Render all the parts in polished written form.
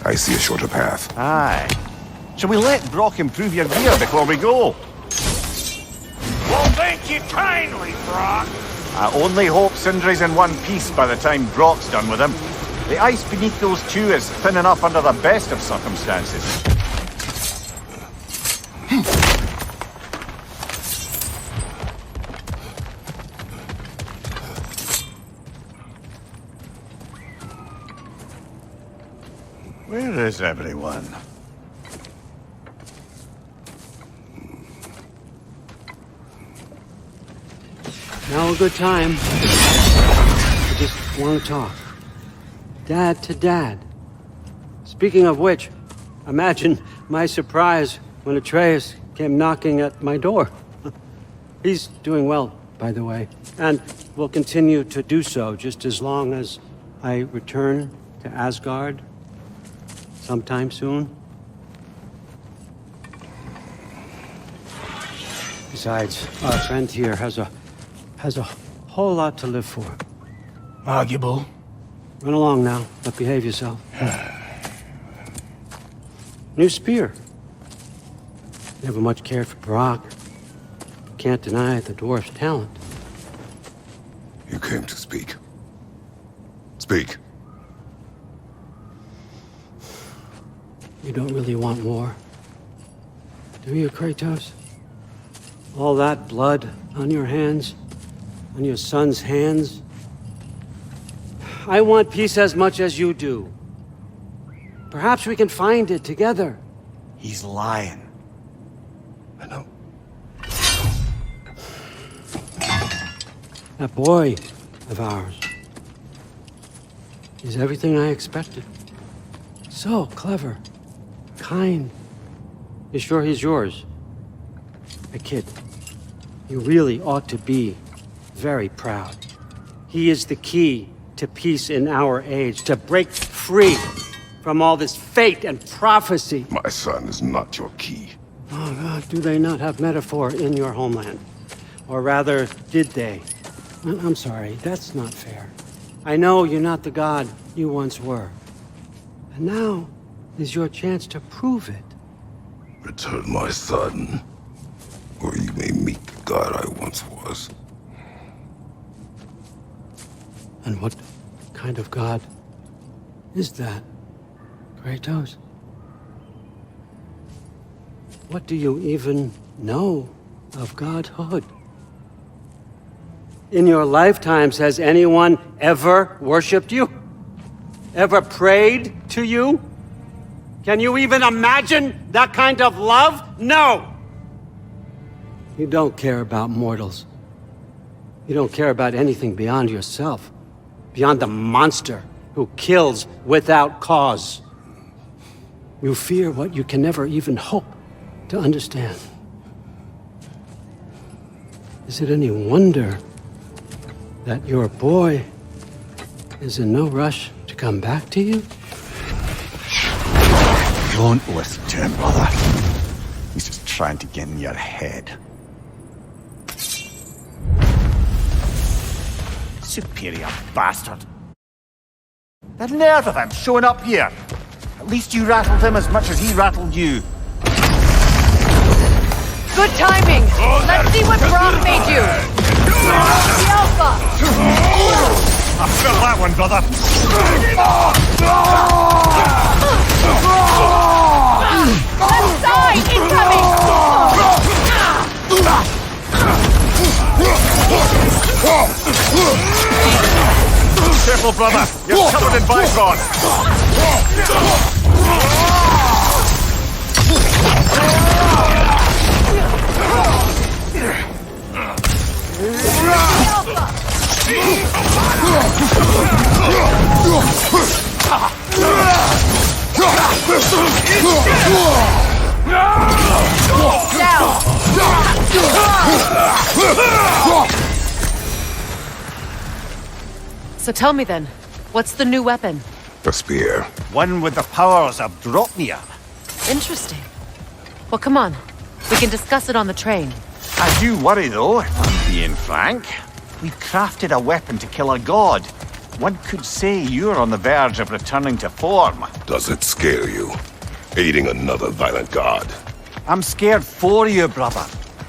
I see a shorter path. Aye. Shall we let Brock improve your gear before we go? Well, thank you kindly, Brock. I only hope Sindri's in one piece by the time Brock's done with him. The ice beneath those two is thin enough under the best of circumstances. Where is everyone? Now a good time. I just want to talk. Dad to Dad. Speaking of which, imagine my surprise when Atreus came knocking at my door. He's doing well, by the way, and will continue to do so just as long as I return to Asgard sometime soon. Besides, our friend here has a whole lot to live for. Arguable. Run along now, but behave yourself. New spear. Never much cared for Brock. Can't deny the dwarf's talent. You came to speak. Speak. You don't really want war, do you, Kratos? All that blood on your hands, on your son's hands. I want peace as much as you do. Perhaps we can find it together. He's lying. I know. That boy of ours is everything I expected. So clever, kind. You sure he's yours? A kid. You really ought to be very proud. He is the key to peace in our age, to break free from all this fate and prophecy. My son is not your key. Oh, God, do they not have metaphor in your homeland? Or rather, did they? I'm sorry, that's not fair. I know you're not the god you once were. And now is your chance to prove it. Return my son, or you may meet the god I once was. And what kind of god is that, Kratos? What do you even know of godhood? In your lifetimes, has anyone ever worshipped you? Ever prayed to you? Can you even imagine that kind of love? No! You don't care about mortals. You don't care about anything beyond yourself. Beyond the monster who kills without cause. You fear what you can never even hope to understand. Is it any wonder that your boy is in no rush to come back to you? Don't listen to him, brother. He's just trying to get in your head. Superior bastard. The nerve of him showing up here. At least you rattled him as much as he rattled you. Good timing! Let's see what Brock made you! The Alpha! I felt that one, brother. Left side! Incoming! Careful, brother. You're covered in bicon. So tell me then, what's the new weapon? The spear. One with the powers of Dropnia. Interesting. Well, come on. We can discuss it on the train. I do worry, though, if I'm being frank. We've crafted a weapon to kill a god. One could say you're on the verge of returning to form. Does it scare you? Aiding another violent god? I'm scared for you, brother.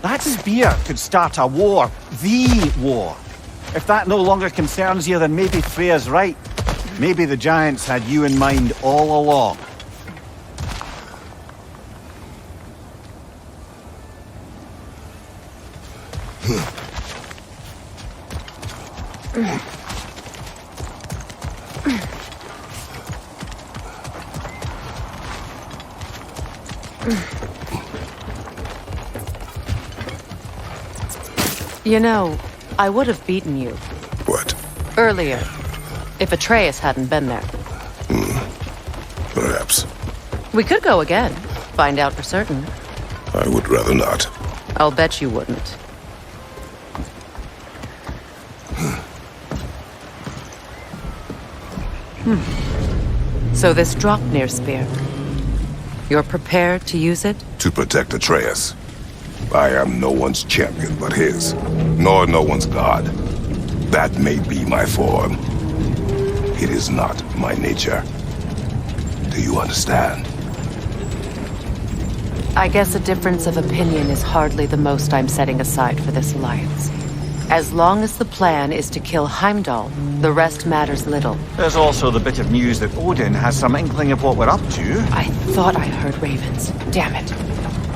That spear could start a war. The war. If that no longer concerns you, then maybe Freya's right. Maybe the Giants had you in mind all along. You know, I would have beaten you What? earlier if Atreus hadn't been there. Perhaps. We could go again, find out for certain. I would rather not. I'll bet you wouldn't. So this Draupnir spear, you're prepared to use it? To protect Atreus. I am no one's champion but his, nor no one's god. That may be my form. It is not my nature. Do you understand? I guess a difference of opinion is hardly the most I'm setting aside for this alliance. As long as the plan is to kill Heimdall, the rest matters little. There's also the bit of news that Odin has some inkling of what we're up to. I thought I heard ravens. Damn it.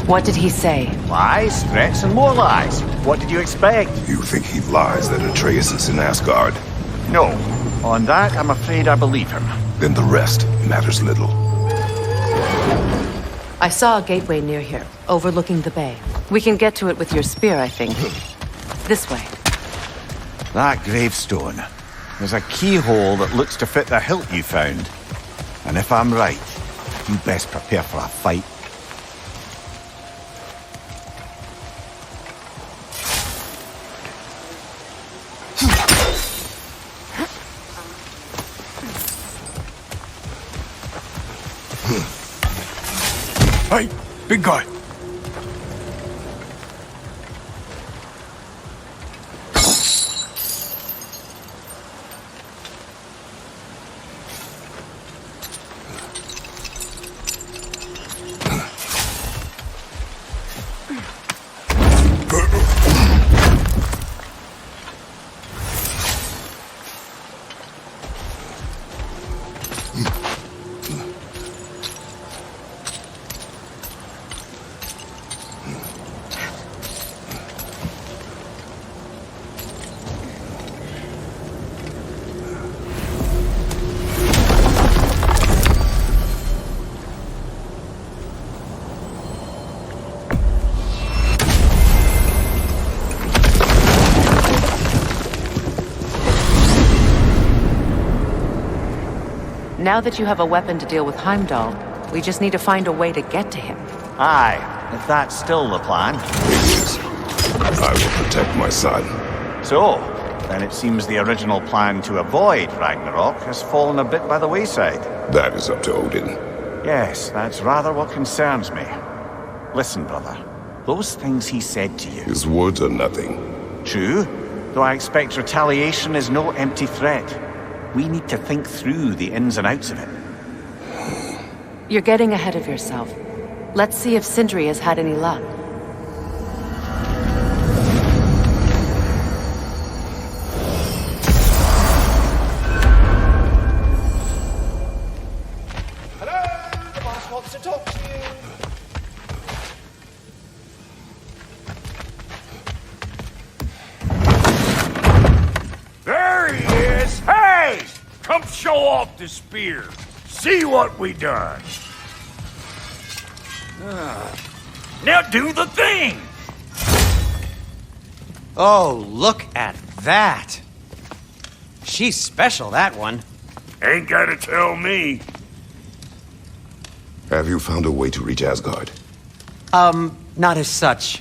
What did he say? Lies, threats, and more lies. What did you expect? You think he lies that Atreus is in Asgard? No. On that, I'm afraid I believe him. Then the rest matters little. I saw a gateway near here, overlooking the bay. We can get to it with your spear, I think. This way. That gravestone. There's a keyhole that looks to fit the hilt you found. And if I'm right, you best prepare for a fight. Hey, big guy. Now that you have a weapon to deal with Heimdall, we just need to find a way to get to him. Aye, if that's still the plan. It is. I will protect my son. So, then it seems the original plan to avoid Ragnarok has fallen a bit by the wayside. That is up to Odin. Yes, that's rather what concerns me. Listen, brother. Those things he said to you. His words are nothing. True, though I expect retaliation is no empty threat. We need to think through the ins and outs of it. You're getting ahead of yourself. Let's see if Sindri has had any luck. Hello, the boss wants to talk to you. There he is. Hey! Come show off the spear. See what we done. Now do the thing! Oh, look at that. She's special, that one. Ain't gotta tell me. Have you found a way to reach Asgard? Not as such.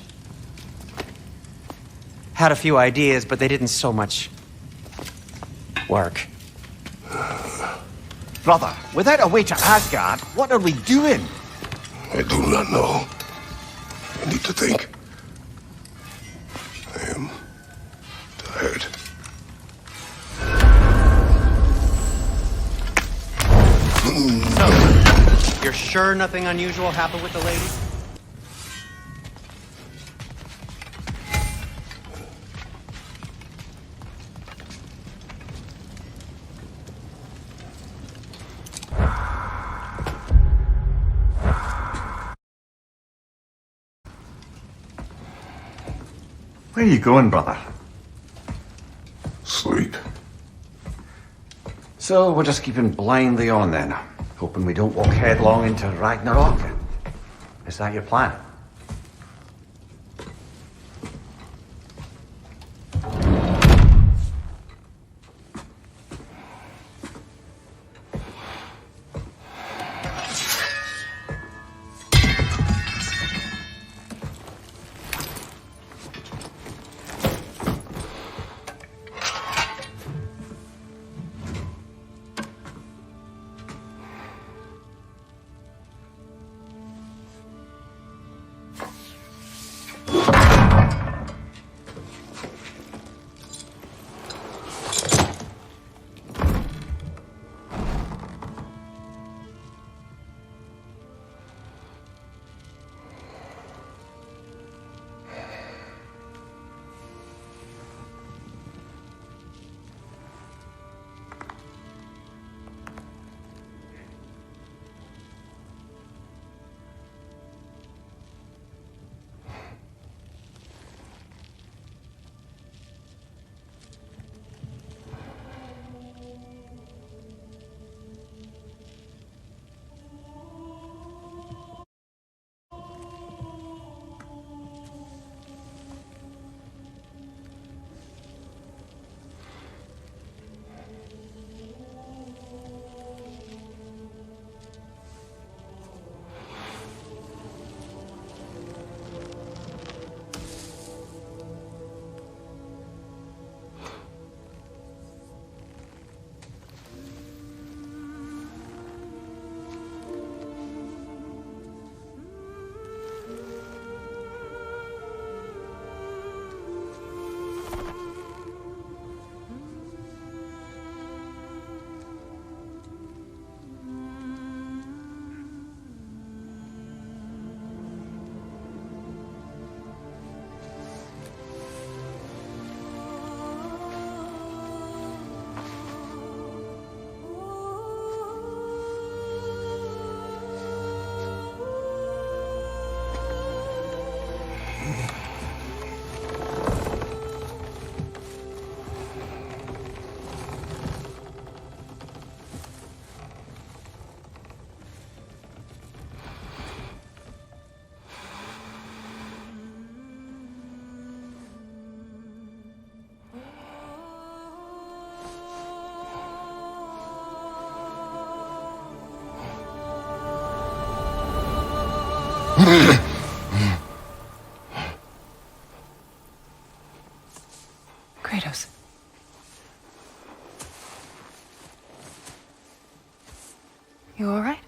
Had a few ideas, but they didn't so much work. Brother, without a way to Asgard, what are we doing? I do not know. I need to think. I am tired. You're sure nothing unusual happened with the lady? Where are you going, brother? Sleep. So we're just keeping blindly on then, hoping we don't walk headlong into Ragnarok. Is that your plan? Kratos. You all right?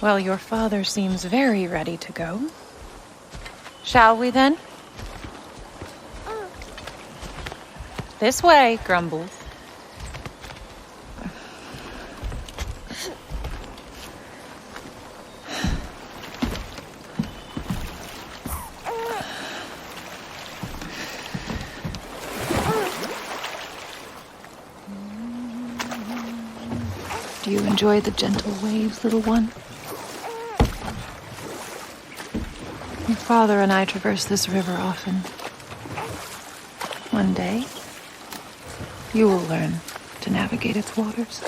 Well, your father seems very ready to go. Shall we then? This way, Grumbles. Do you enjoy the gentle waves, little one? Your father and I traverse this river often. One day, you will learn to navigate its waters.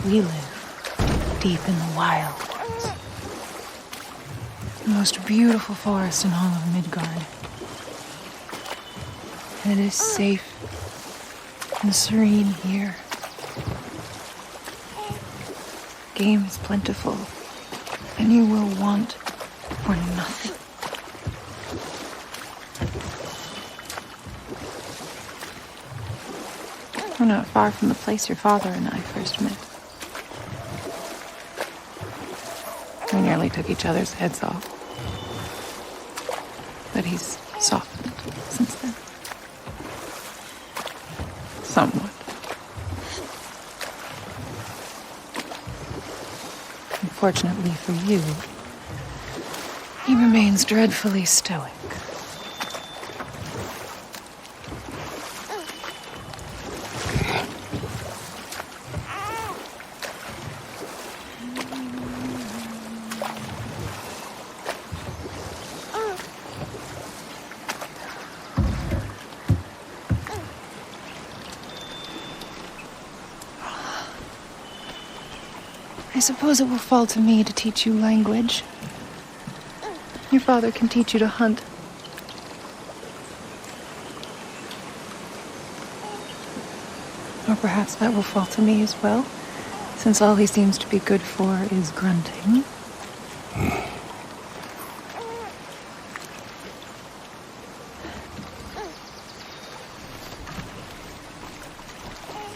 We live deep in the wild ones. The most beautiful forest in all of Midgard. And it is safe and serene here. game is plentiful, and you will want for nothing. We're not far from the place your father and I first met. We nearly took each other's heads off. But he's softened since then. Somewhat. Unfortunately for you, he remains dreadfully stoic. I suppose it will fall to me to teach you language. Your father can teach you to hunt. Or perhaps that will fall to me as well, since all he seems to be good for is grunting.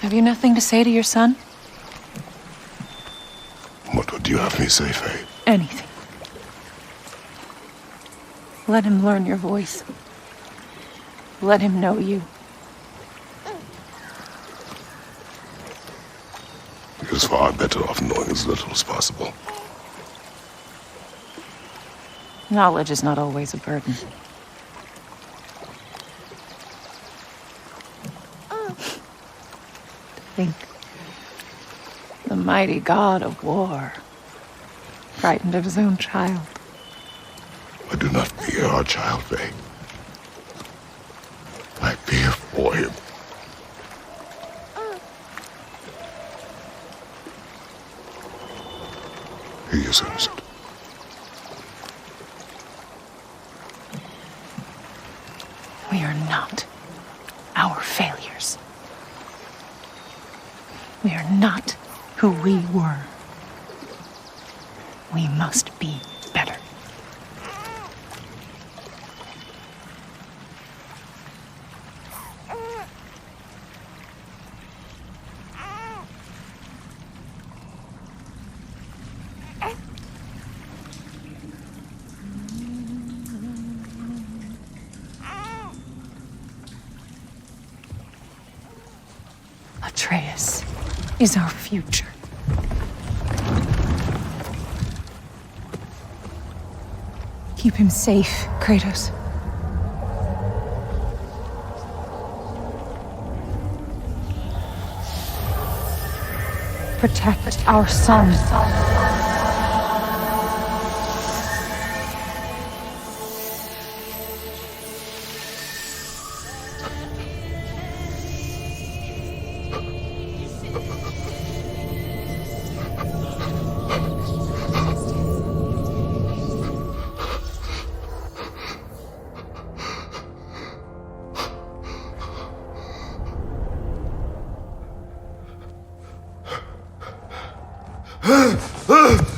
Have you nothing to say to your son? What would you have me say, Faye? Anything. Let him learn your voice. Let him know you. He is far better off knowing as little as possible. Knowledge is not always a burden. To think, the mighty god of war, frightened of his own child. I do not fear our child, Faye. I fear for him. He is innocent. We are not our failures. We are not who we were. We must be better. Atreus is our future. Keep him safe, Kratos. Protect our son. Ugh!